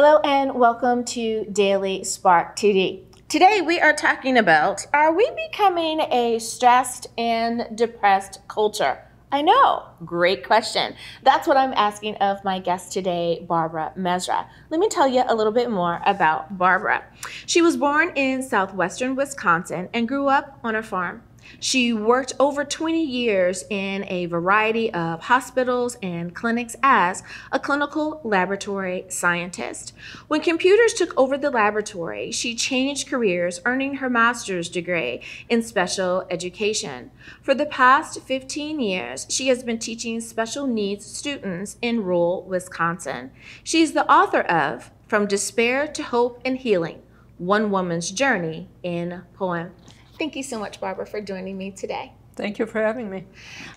Hello and welcome to Daily Spark TD. Today we are talking about, are we becoming a stressed and depressed culture? I know, great question. That's what I'm asking of my guest today, Barbara Mezera. Let me tell you a little bit more about Barbara. She was born in southwestern Wisconsin and grew up on a farm. She worked over 20 years in a variety of hospitals and clinics as a clinical laboratory scientist. When computers took over the laboratory, she changed careers, earning her master's degree in special education. For the past 15 years, she has been teaching special needs students in rural Wisconsin. She's the author of From Despair to Hope and Healing, One Woman's Journey in Poem. Thank you so much, Barbara, for joining me today. Thank you for having me.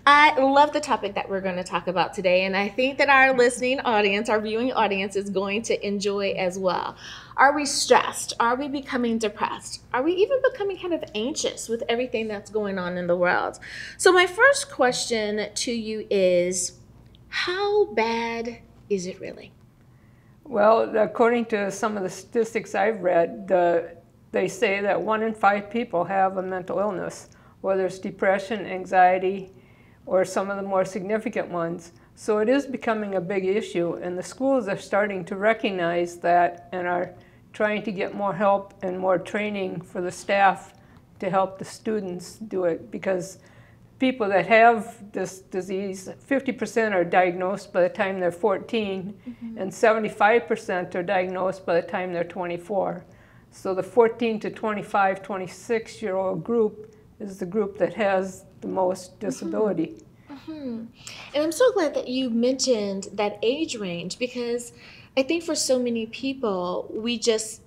I love the topic that we're going to talk about today, and I think that our listening audience, our viewing audience, is going to enjoy as well. Are we stressed? Are we becoming depressed? Are we even becoming kind of anxious with everything that's going on in the world? So my first question to you is, how bad is it really? Well, according to some of the statistics I've read, they say that 1 in 5 people have a mental illness, whether it's depression, anxiety, or some of the more significant ones. So it is becoming a big issue, and the schools are starting to recognize that and are trying to get more help and more training for the staff to help the students do it, because people that have this disease, 50% are diagnosed by the time they're 14, and 75% are diagnosed by the time they're 24. So the 14 to 25, 26-year-old group is the group that has the most disability. And I'm so glad that you mentioned that age range, because I think for so many people, we just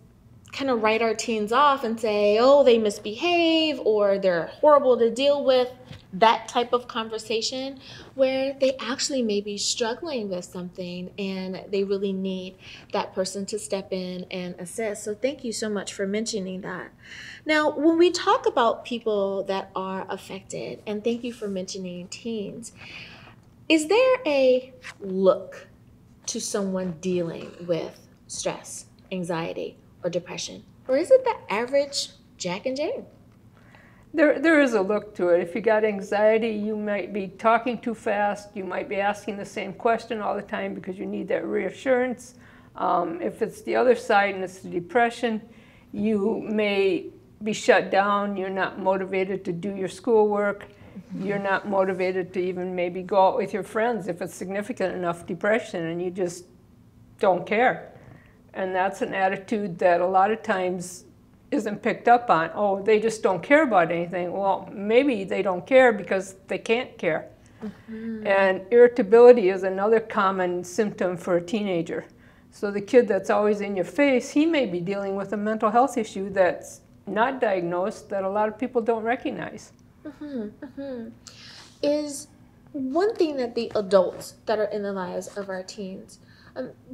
kind of write our teens off and say, oh, they misbehave or they're horrible to deal with, that type of conversation, where they actually may be struggling with something and they really need that person to step in and assist. So thank you so much for mentioning that. Now, when we talk about people that are affected, and thank you for mentioning teens, is there a look to someone dealing with stress, anxiety, or depression? Or is it the average Jack and Jane? There is a look to it. If you got anxiety, you might be talking too fast. You might be asking the same question all the time because you need that reassurance. If it's the other side and it's the depression, you may be shut down. You're not motivated to do your schoolwork. You're not motivated to even maybe go out with your friends if it's significant enough depression, and you just don't care. And that's an attitude that a lot of times isn't picked up on. Oh, they just don't care about anything. Well, maybe they don't care because they can't care. And irritability is another common symptom for a teenager. So the kid that's always in your face, he may be dealing with a mental health issue that's not diagnosed, that a lot of people don't recognize. Is one thing that the adults that are in the lives of our teens,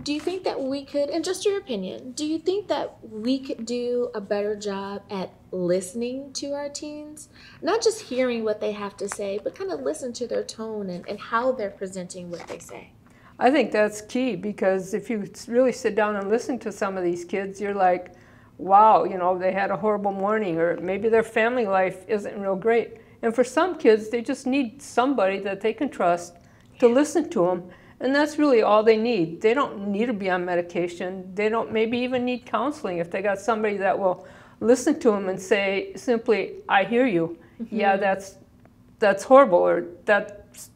do you think that we could, and just your opinion, do you think that we could do a better job at listening to our teens? Not just hearing what they have to say, but kind of listen to their tone and how they're presenting what they say. I think that's key, because if you really sit down and listen to some of these kids, you're like, wow, you know, they had a horrible morning, or maybe their family life isn't real great. And for some kids, they just need somebody that they can trust to listen to them. And that's really all they need. They don't need to be on medication. They don't maybe even need counseling if they got somebody that will listen to them and say simply, I hear you. Yeah, that's horrible, or that's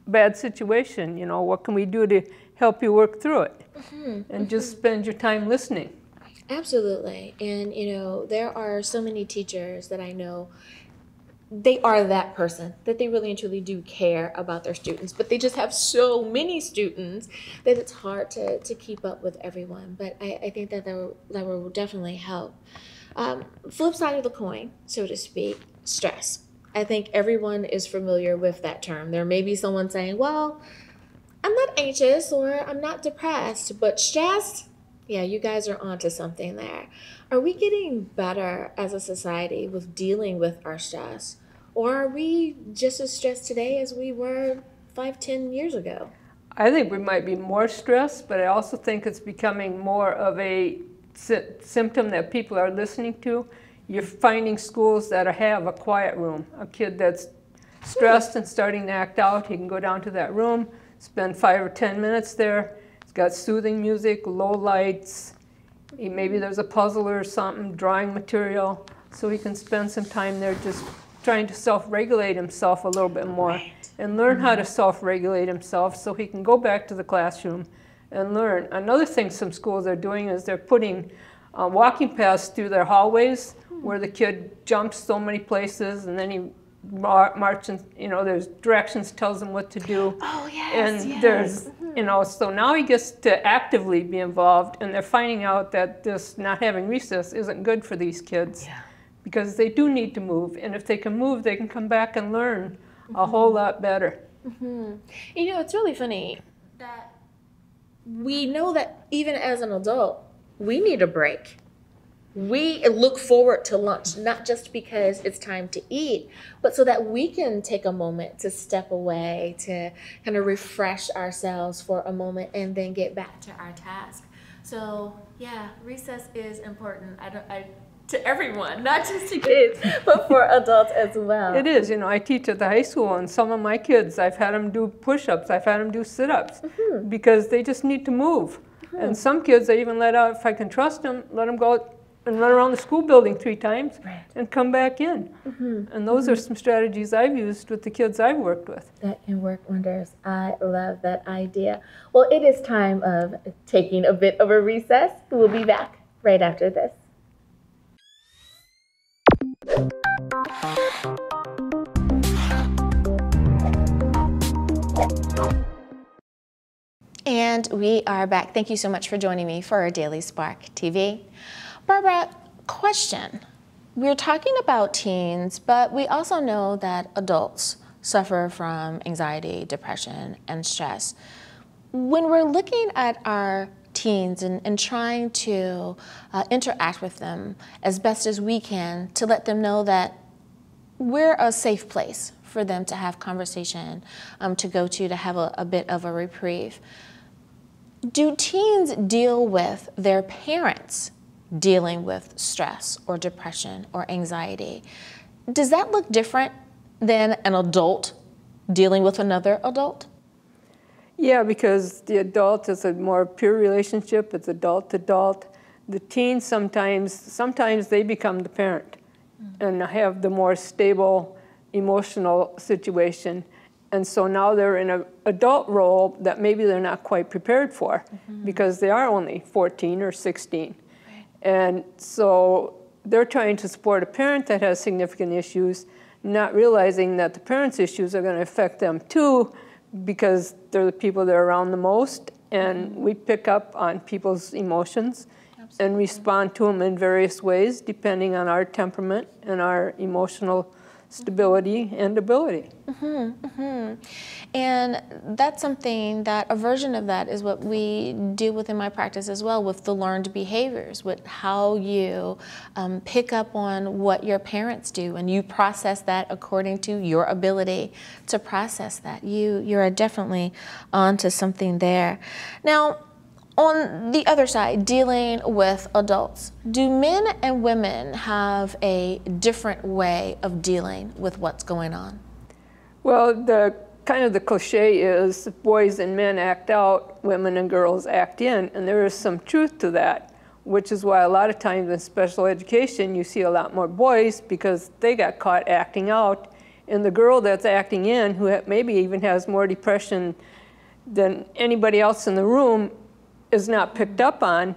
bad situation. You know, what can we do to help you work through it? And just spend your time listening. Absolutely. And, you know, there are so many teachers that I know, they are that person, that they really and truly do care about their students, but they just have so many students that it's hard to keep up with everyone. But I think that will definitely help. Flip side of the coin, so to speak, stress. I think everyone is familiar with that term. There may be someone saying, well, I'm not anxious or I'm not depressed, but stressed, yeah, you guys are onto something there. Are we getting better as a society with dealing with our stress? Or are we just as stressed today as we were 5, 10 years ago? I think we might be more stressed, but I also think it's becoming more of a symptom that people are listening to. You're finding schools that have a quiet room. A kid that's stressed and starting to act out, he can go down to that room, spend 5 or 10 minutes there. It's got soothing music, low lights. Maybe there's a puzzle or something, drawing material, so he can spend some time there just trying to self-regulate himself a little bit more and learn how to self-regulate himself so he can go back to the classroom and learn. Another thing some schools are doing is they're putting walking paths through their hallways where the kid jumps so many places and then he marches, you know, there's directions, tells him what to do. Oh, yes, and yes. there's, you know, so now he gets to actively be involved, and they're finding out that this not having recess isn't good for these kids because they do need to move, and if they can move, they can come back and learn a whole lot better. You know, it's really funny that we know that even as an adult, we need a break. We look forward to lunch, not just because it's time to eat, but so that we can take a moment to step away, to kind of refresh ourselves for a moment and then get back to our task. So yeah, recess is important. To everyone, not just to kids, but for adults as well. It is. You know, I teach at the high school, and some of my kids, I've had them do push-ups, I've had them do sit-ups, because they just need to move. And some kids, I even let out, if I can trust them, let them go and run around the school building 3 times and come back in. And those are some strategies I've used with the kids I've worked with. That can work wonders. I love that idea. Well, it is time of taking a bit of a recess. We'll be back right after this. And we are back. Thank you so much for joining me for our Daily Spark TV. Barbara, question. We're talking about teens, but we also know that adults suffer from anxiety, depression, and stress. When we're looking at our teens and trying to interact with them as best as we can to let them know that we're a safe place for them to have conversation, to go to have a bit of a reprieve. Do teens deal with their parents dealing with stress or depression or anxiety? Does that look different than an adult dealing with another adult? Yeah, because the adult is a more pure relationship. It's adult-to-adult. The teens sometimes they become the parent and have the more stable emotional situation. And so now they're in an adult role that maybe they're not quite prepared for because they are only 14 or 16. And so they're trying to support a parent that has significant issues, not realizing that the parent's issues are going to affect them too because they're the people that are around the most. And we pick up on people's emotions and respond to them in various ways depending on our temperament and our emotional stability and ability. And that's something that, a version of that is what we deal with in my practice as well, with the learned behaviors, with how you pick up on what your parents do and you process that according to your ability to process that. You're definitely onto something there. Now, on the other side, dealing with adults, do men and women have a different way of dealing with what's going on? Well, the cliche is boys and men act out, women and girls act in, and there is some truth to that, which is why a lot of times in special education you see a lot more boys because they got caught acting out, and the girl that's acting in, who maybe even has more depression than anybody else in the room, is not picked up on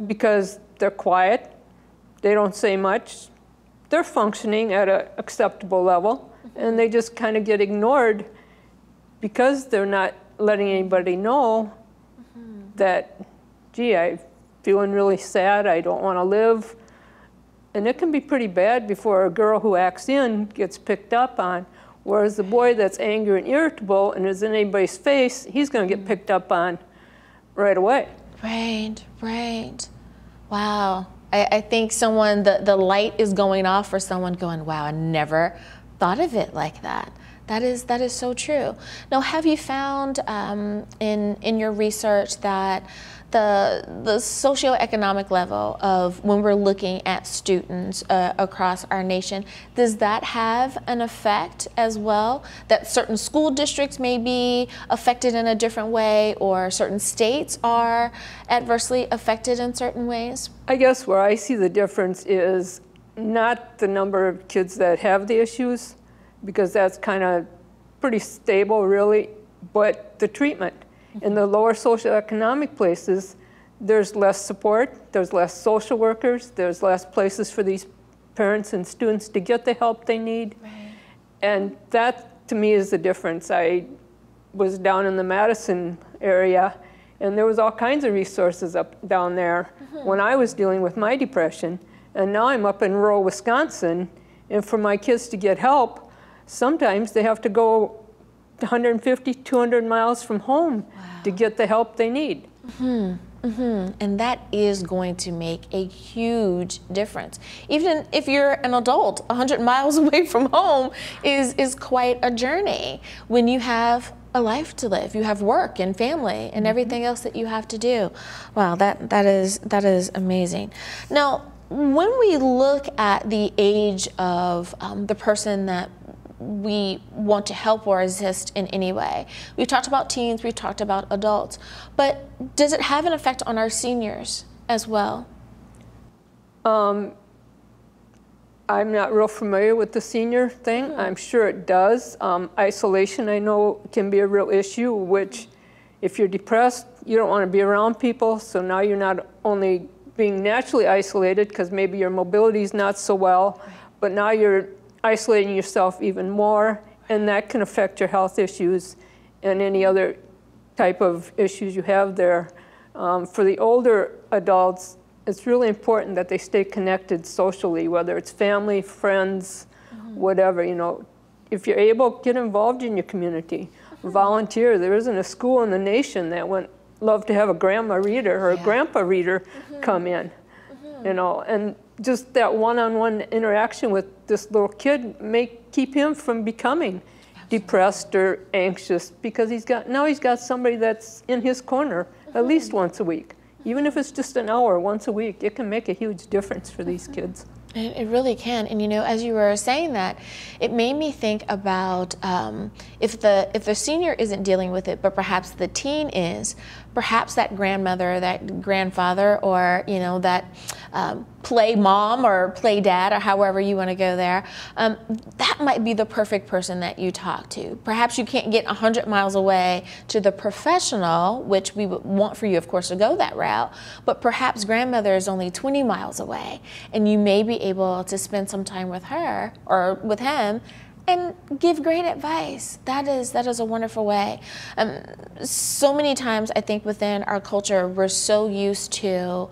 because they're quiet, they don't say much, they're functioning at an acceptable level, and they just kind of get ignored because they're not letting anybody know that, gee, I'm feeling really sad, I don't want to live. And it can be pretty bad before a girl who acts in gets picked up on, whereas the boy that's angry and irritable and is in anybody's face, he's going to get picked up on right away. Right. Wow. I think the light is going off for someone going, wow, I never thought of it like that. That is so true. Now, have you found in your research that the socioeconomic level of when we're looking at students across our nation, does that have an effect as well? That certain school districts may be affected in a different way, or certain states are adversely affected in certain ways? I guess where I see the difference is not the number of kids that have the issues, because that's kind of pretty stable really, but the treatment. In the lower socioeconomic places, there's less support, there's less social workers, there's less places for these parents and students to get the help they need. Right. And that, to me, is the difference. I was down in the Madison area, and there was all kinds of resources up down there when I was dealing with my depression. And now I'm up in rural Wisconsin, and for my kids to get help, sometimes they have to go 150, 200 miles from home to get the help they need. And that is going to make a huge difference. Even if you're an adult, 100 miles away from home is quite a journey when you have a life to live. You have work and family and everything else that you have to do. Wow, that is amazing. Now, when we look at the age of the person that we want to help or assist in any way, we've talked about teens, we've talked about adults, but does it have an effect on our seniors as well? I'm not real familiar with the senior thing. I'm sure it does. Isolation, I know, can be a real issue, which if you're depressed, you don't want to be around people, so now you're not only being naturally isolated because maybe your mobility is not so well, but now you're isolating yourself even more, and that can affect your health issues and any other type of issues you have there. For the older adults, it's really important that they stay connected socially, whether it's family, friends, whatever. You know, if you're able, get involved in your community. Volunteer. There isn't a school in the nation that would love to have a grandma reader or a grandpa reader come in. You know, and just that one-on-one interaction with this little kid may keep him from becoming depressed or anxious, because he's got somebody that's in his corner at least once a week. Even if it's just an hour once a week, it can make a huge difference for these kids. It really can. And you know, as you were saying that, it made me think about if the senior isn't dealing with it, but perhaps the teen is, perhaps that grandmother, that grandfather, or you know, that play mom or play dad, or however you want to go there, that might be the perfect person that you talk to. Perhaps you can't get 100 miles away to the professional, which we would want for you, of course, to go that route, but perhaps grandmother is only 20 miles away, and you may be able to spend some time with her or with him and give great advice. That is a wonderful way. So many times I think within our culture, we're so used to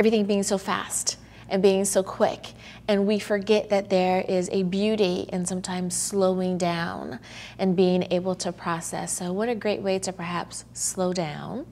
everything being so fast and being so quick, and we forget that there is a beauty in sometimes slowing down and being able to process. So what a great way to perhaps slow down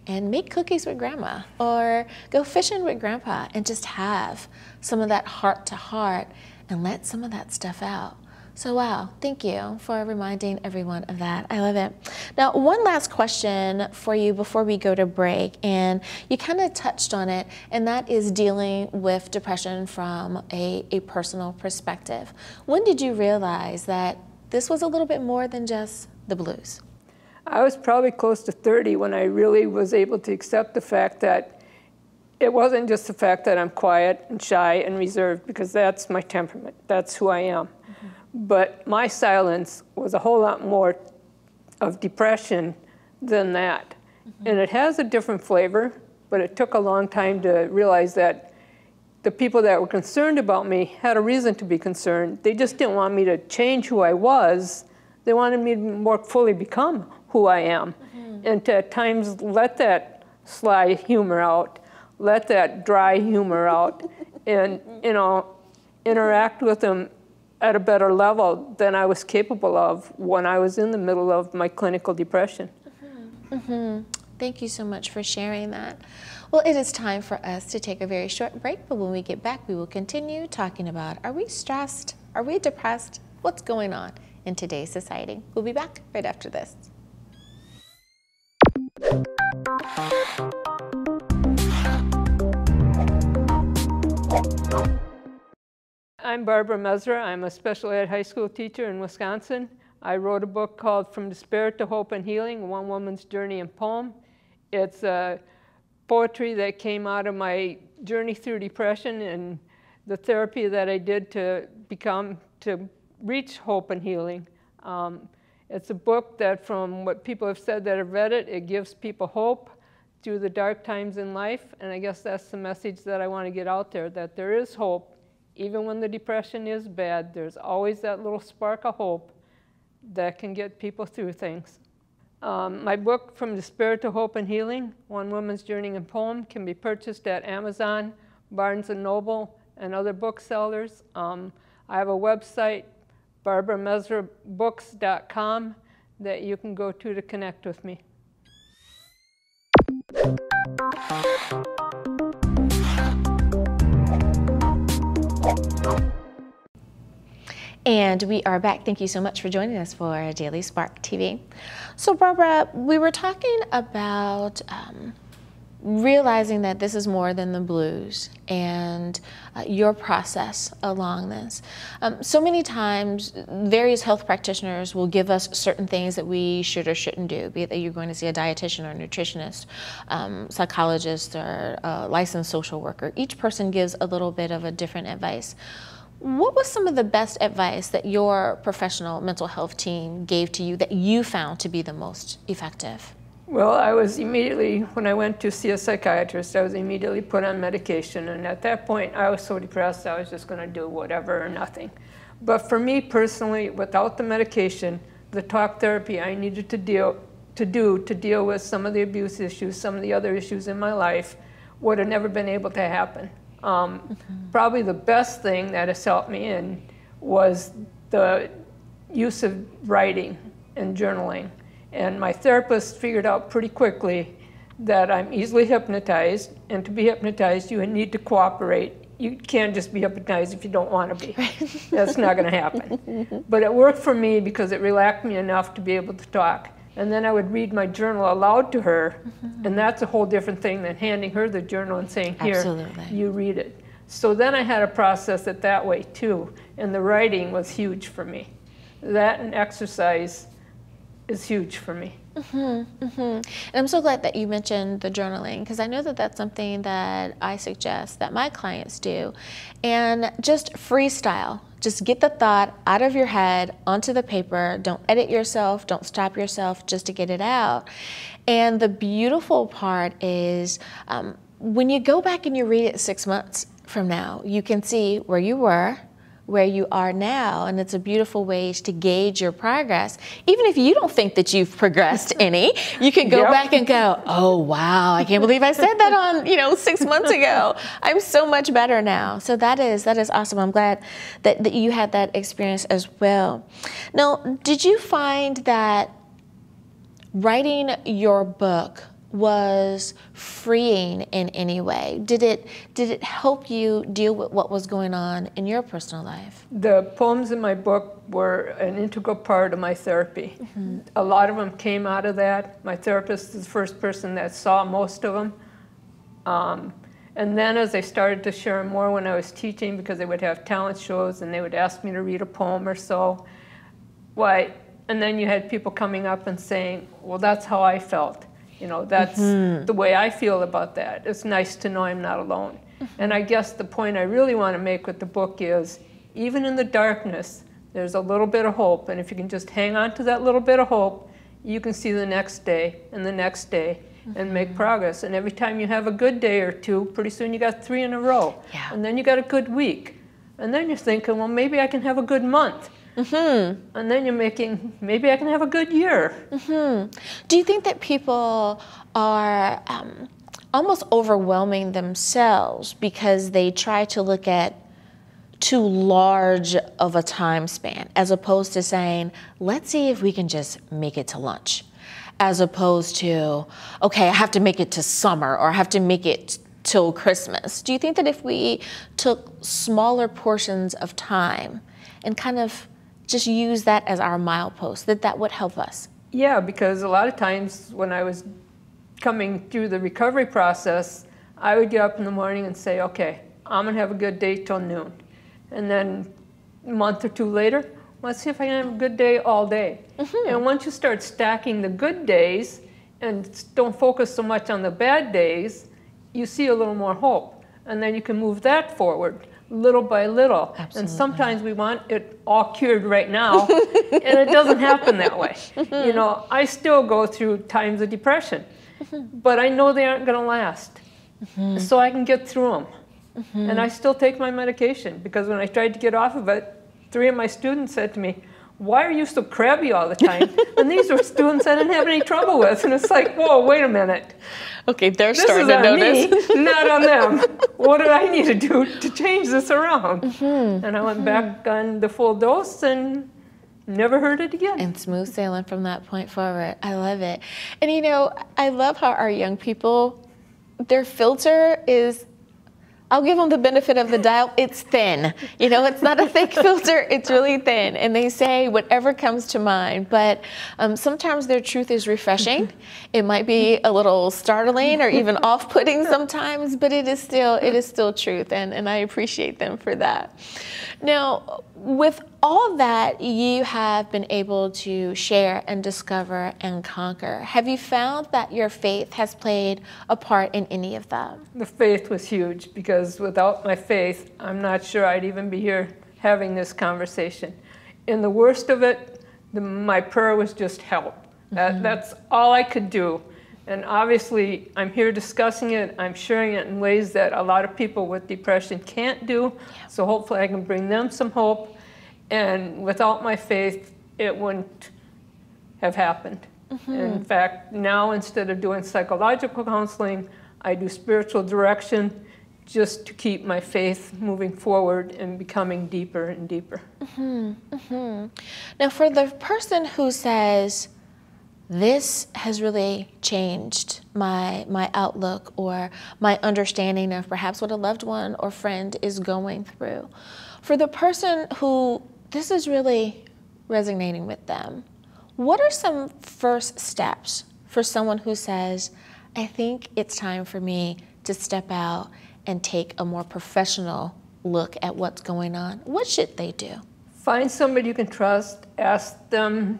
and make cookies with grandma, or go fishing with grandpa, and just have some of that heart to heart and let some of that stuff out. So wow, thank you for reminding everyone of that. I love it. Now, one last question for you before we go to break, and you kind of touched on it, and that is dealing with depression from a personal perspective. When did you realize that this was a little bit more than just the blues? I was probably close to 30 when I really was able to accept the fact that it wasn't just the fact that I'm quiet and shy and reserved, because that's my temperament, that's who I am. But my silence was a whole lot more of depression than that. And it has a different flavor, but it took a long time to realize that the people that were concerned about me had a reason to be concerned. They just didn't want me to change who I was. They wanted me to more fully become who I am, and to at times let that sly humor out, let that dry humor out, and you know, interact with them at a better level than I was capable of when I was in the middle of my clinical depression. Thank you so much for sharing that. Well, it is time for us to take a very short break, but when we get back, we will continue talking about, are we stressed? Are we depressed? what's going on in today's society. We'll be back right after this. I'm Barbara Mezera. I'm a special ed high school teacher in Wisconsin. I wrote a book called From Despair to Hope and Healing, One Woman's Journey in Poem. It's poetry that came out of my journey through depression and the therapy that I did to reach hope and healing. It's a book that, from what people have said that have read it, it gives people hope through the dark times in life. And I guess that's the message that I want to get out there, that there is hope. Even when the depression is bad, there's always that little spark of hope that can get people through things. My book, From Despair to Hope and Healing, One Woman's Journey in Poem, can be purchased at Amazon, Barnes & Noble, and other booksellers. I have a website, barbaramezerabooks.com, that you can go to connect with me. And we are back. Thank you so much for joining us for Daily Spark TV. So Barbara, we were talking about realizing that this is more than the blues and your process along this. So many times, various health practitioners will give us certain things that we should or shouldn't do, be it that you're going to see a dietitian or a nutritionist, psychologist, or a licensed social worker. Each person gives a little bit of a different advice. What was some of the best advice that your professional mental health team gave to you that you found to be the most effective? Well, I was immediately, when I went to see a psychiatrist, I was immediately put on medication. And at that point, I was so depressed, I was just going to do whatever or nothing. But for me personally, without the medication, the talk therapy I needed to deal with some of the abuse issues, some of the other issues in my life, would have never been able to happen. Probably the best thing that has helped me in was the use of writing and journaling. And my therapist figured out pretty quickly that I'm easily hypnotized, and to be hypnotized, you need to cooperate. You can't just be hypnotized if you don't want to be. That's not going to happen. But it worked for me because it relaxed me enough to be able to talk. And then I would read my journal aloud to her, and that's a whole different thing than handing her the journal and saying, here, Absolutely. You read it. So then I had to process it that way too, and the writing was huge for me. That and exercise is huge for me. And I'm so glad that you mentioned the journaling, because I know that that's something that I suggest that my clients do. And just freestyle. Just get the thought out of your head onto the paper. Don't edit yourself. Don't stop yourself just to get it out. And the beautiful part is when you go back and you read it 6 months from now, you can see where you were, where you are now, and it's a beautiful way to gauge your progress. Even if you don't think that you've progressed any, you can go back and go, oh wow, I can't believe I said that on 6 months ago. I'm so much better now. So that is awesome. I'm glad that you had that experience as well. Now, did you find that writing your book was freeing in any way? Did it help you deal with what was going on in your personal life? The poems in my book were an integral part of my therapy. A lot of them came out of that. My therapist is the first person that saw most of them. And then as I started to share more when I was teaching, because they would have talent shows and they would ask me to read a poem or so, and then you had people coming up and saying, well, that's how I felt. That's the way I feel about that. It's nice to know I'm not alone. And I guess the point I really want to make with the book is, even in the darkness, there's a little bit of hope. And if you can just hang on to that little bit of hope, you can see the next day and the next day and make progress. And every time you have a good day or two, pretty soon you got 3 in a row. Yeah. And then you got a good week. And then you're thinking, well, maybe I can have a good month. And then you're making, maybe I can have a good year. Do you think that people are almost overwhelming themselves because they try to look at too large of a time span, as opposed to saying, let's see if we can just make it to lunch, as opposed to, okay, I have to make it to summer, or I have to make it till Christmas? Do you think that if we took smaller portions of time and kind of just use that as our milepost, that would help us? Yeah, because a lot of times when I was coming through the recovery process, I would get up in the morning and say, okay, I'm going to have a good day till noon. And then a month or two later, let's see if I can have a good day all day. And once you start stacking the good days and don't focus so much on the bad days, you see a little more hope. And then you can move that forward little by little. Absolutely. And sometimes we want it all cured right now, and it doesn't happen that way. You know, I still go through times of depression, but I know they aren't going to last. So I can get through them. And I still take my medication, because when I tried to get off of it, 3 of my students said to me, why are you so crabby all the time? And these were students I didn't have any trouble with. And it's like, whoa, wait a minute. Okay, they're This starting is to on notice. me, not on them. What do I need to do to change this around? And I went back on the full dose and never heard it again. And smooth sailing from that point forward. I love it. And you know, I love how our young people, their filter is, I'll give them the benefit of the doubt, it's thin. You know, it's not a thick filter, it's really thin. And they say whatever comes to mind. But sometimes their truth is refreshing. It might be a little startling or even off-putting sometimes, but it is still truth. And I appreciate them for that. Now, with all that you have been able to share and discover and conquer, have you found that your faith has played a part in any of that? The faith was huge, because without my faith, I'm not sure I'd even be here having this conversation. In the worst of it, my prayer was just help. That's all I could do. And obviously, I'm here discussing it. I'm sharing it in ways that a lot of people with depression can't do. Yeah. So hopefully I can bring them some hope. And without my faith, it wouldn't have happened. In fact, now instead of doing psychological counseling, I do spiritual direction, just to keep my faith moving forward and becoming deeper and deeper. Now, for the person who says, this has really changed my outlook or my understanding of perhaps what a loved one or friend is going through. For the person who this is really resonating with them, what are some first steps for someone who says, I think it's time for me to step out and take a more professional look at what's going on? What should they do? Find somebody you can trust, ask them,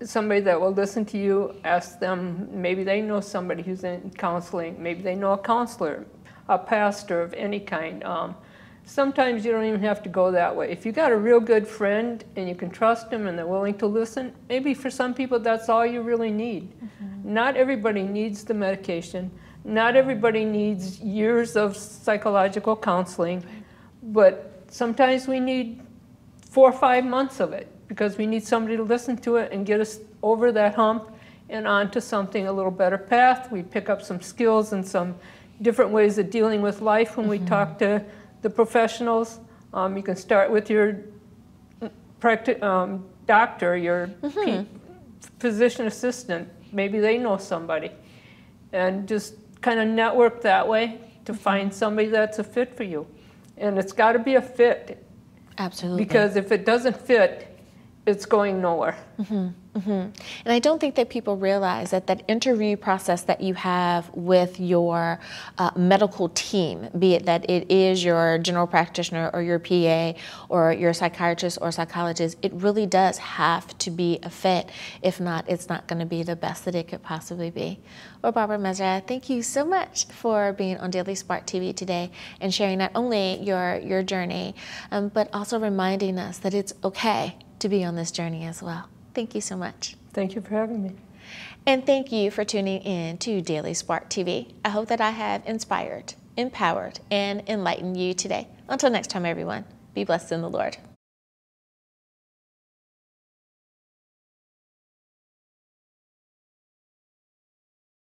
somebody that will listen to you, ask them, maybe they know somebody who's in counseling, maybe they know a counselor, a pastor of any kind. Sometimes you don't even have to go that way. If you got a real good friend and you can trust them and they're willing to listen, maybe for some people that's all you really need. Not everybody needs the medication. Not everybody needs years of psychological counseling, but sometimes we need 4 or 5 months of it, because we need somebody to listen to it and get us over that hump and onto something, a little better path. We pick up some skills and some different ways of dealing with life when we talk to the professionals. You can start with your doctor, your physician assistant. Maybe they know somebody. And just kind of network that way to find somebody that's a fit for you. And it's got to be a fit. Absolutely. Because if it doesn't fit, it's going nowhere. And I don't think that people realize that that interview process that you have with your medical team, be it that it is your general practitioner or your PA or your psychiatrist or psychologist, it really does have to be a fit. If not, it's not going to be the best that it could possibly be. Well, Barbara Mezera, thank you so much for being on Daily Spark TV today and sharing not only your journey, but also reminding us that it's okay to be on this journey as well. Thank you so much. Thank you for having me. And thank you for tuning in to Daily Spark TV. I hope that I have inspired, empowered, and enlightened you today. Until next time, everyone, be blessed in the Lord.